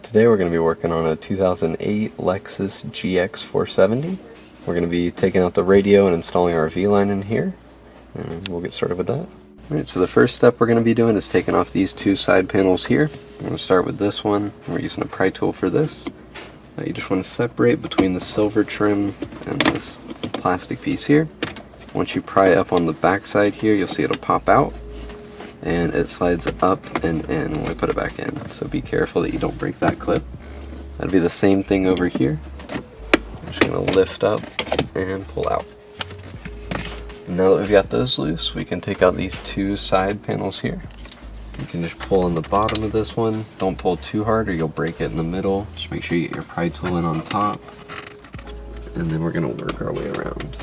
Today we're going to be working on a 2008 Lexus GX 470. We're going to be taking out the radio and installing our V-line in here, and we'll get started with that. Alright, so the first step we're going to be doing is taking off these two side panels here. I'm going to start with this one. We're using a pry tool for this. You just want to separate between the silver trim and this plastic piece here. Once you pry up on the back side here, you'll see it'll pop out, and it slides up and in when we put it back in. So be careful that you don't break that clip. That'll be the same thing over here. I'm just going to lift up and pull out. Now that we've got those loose, we can take out these two side panels here. You can just pull on the bottom of this one. Don't pull too hard or you'll break it in the middle. Just make sure you get your pry tool in on top. And then we're going to work our way around.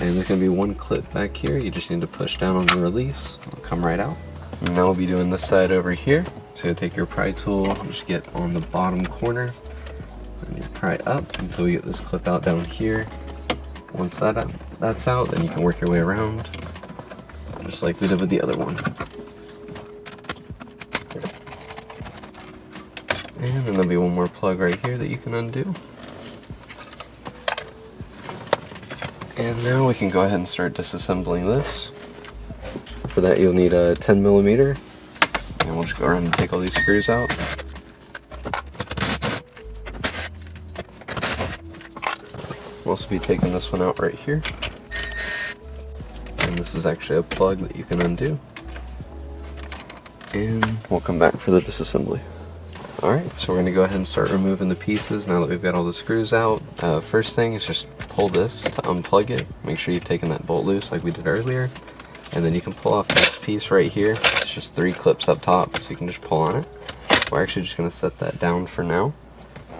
And there's going to be one clip back here. You just need to push down on the release. It'll come right out. And now we'll be doing this side over here. So you take your pry tool, just get on the bottom corner, and you pry up until you get this clip out down here. Once that's out, then you can work your way around, just like we did with the other one. And then there'll be one more plug right here that you can undo. And now we can go ahead and start disassembling this. For that you'll need a 10mm, and we'll just go around and take all these screws out. We'll also be taking this one out right here. And this is actually a plug that you can undo. And we'll come back for the disassembly. Alright, so we're going to go ahead and start removing the pieces now that we've got all the screws out. First thing is just pull this to unplug it. Make sure you've taken that bolt loose like we did earlier. And then you can pull off this piece right here. It's just 3 clips up top, so you can just pull on it. We're actually just going to set that down for now.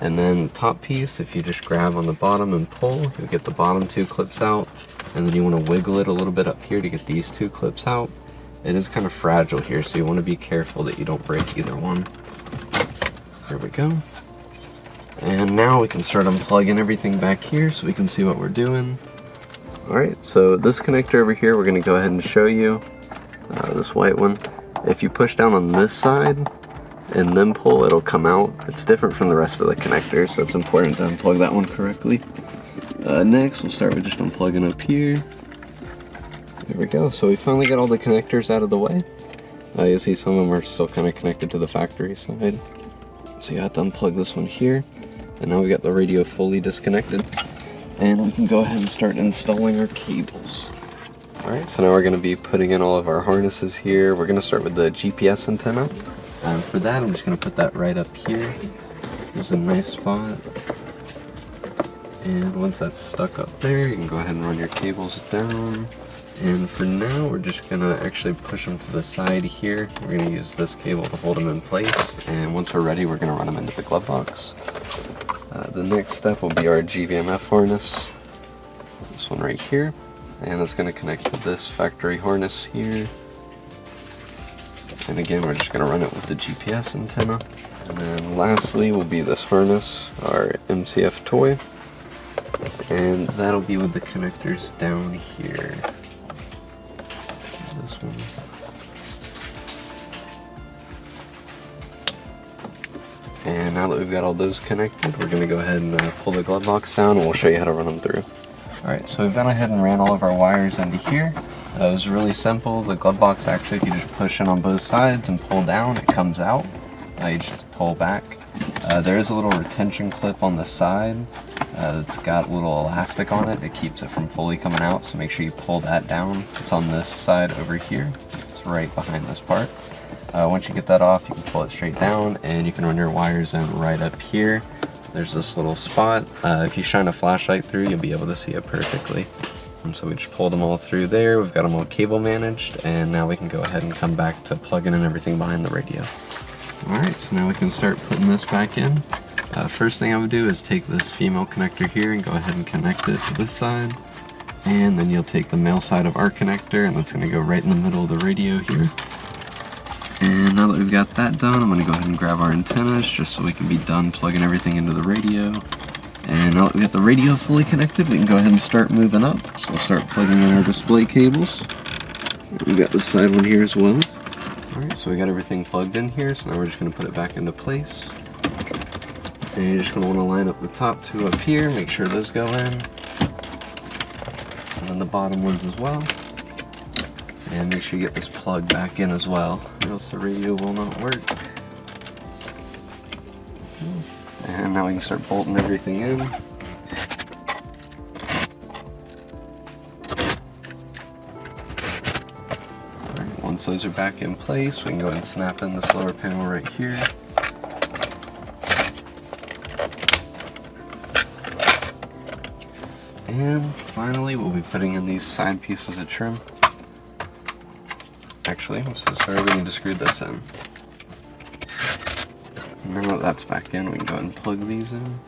And then the top piece, if you just grab on the bottom and pull, you'll get the bottom 2 clips out. And then you want to wiggle it a little bit up here to get these 2 clips out. It is kind of fragile here, so you want to be careful that you don't break either one. There we go. And now we can start unplugging everything back here so we can see what we're doing. Alright, so this connector over here, we're going to go ahead and show you. This white one. If you push down on this side and then pull, it'll come out. It's different from the rest of the connectors, so it's important to unplug that one correctly. Next, we'll start with just unplugging up here. There we go. So we finally got all the connectors out of the way. You see some of them are still kind of connected to the factory side. So you have to unplug this one here. And now we got the radio fully disconnected. And we can go ahead and start installing our cables. Alright, so now we're going to be putting in all of our harnesses here. We're going to start with the GPS antenna. For that, I'm just going to put that right up here. There's a nice spot. And once that's stuck up there, you can go ahead and run your cables down. And for now, we're just going to actually push them to the side here. We're going to use this cable to hold them in place. And once we're ready, we're going to run them into the glove box. The next step will be our GVMF harness. This one right here. And it's going to connect to this factory harness here. And again, we're just going to run it with the GPS antenna. And then lastly will be this harness, our MCF toy. And that'll be with the connectors down here. This one. And now that we've got all those connected, we're going to go ahead and pull the glove box down, and we'll show you how to run them through. Alright, so we've gone ahead and ran all of our wires into here. It was really simple. The glove box, actually, if you just push in on both sides and pull down, it comes out. You just pull back. There is a little retention clip on the side that's got a little elastic on it. It keeps it from fully coming out, so make sure you pull that down. It's on this side over here. It's right behind this part. Once you get that off, you can pull it straight down, and you can run your wires in right up here. There's this little spot. If you shine a flashlight through, you'll be able to see it perfectly. And so we just pulled them all through there. We've got them all cable managed, and now we can go ahead and come back to plugging in everything behind the radio. Alright, so now we can start putting this back in. First thing I would do is take this female connector here and go ahead and connect it to this side. And then you'll take the male side of our connector, and that's going to go right in the middle of the radio here. And now that we've got that done, I'm going to go ahead and grab our antennas just so we can be done plugging everything into the radio. And now that we got the radio fully connected, we can go ahead and start moving up. So we'll start plugging in our display cables. We've got this side one here as well. Alright, so we got everything plugged in here, so now we're just going to put it back into place. And you're just going to want to line up the top two up here, make sure those go in. And then the bottom ones as well. And make sure you get this plug back in as well, or else the radio will not work. And now we can start bolting everything in. Alright, once those are back in place, we can go ahead and snap in the solar panel right here. And finally, we'll be putting in these side pieces of trim. Actually, so sorry, we need to screw this in. Now that that's back in, we can go ahead and plug these in.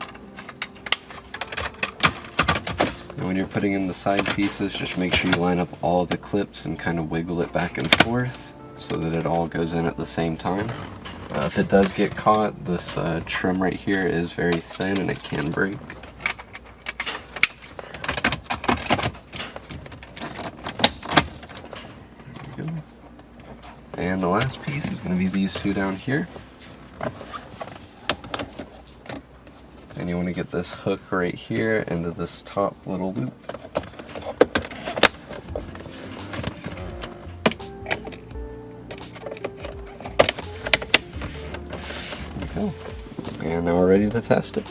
And when you're putting in the side pieces, just make sure you line up all of the clips and kind of wiggle it back and forth so that it all goes in at the same time. If it does get caught, this trim right here is very thin and it can break. There we go. And the last piece is going to be these two down here. And you want to get this hook right here into this top little loop. There we go. And now we're ready to test it.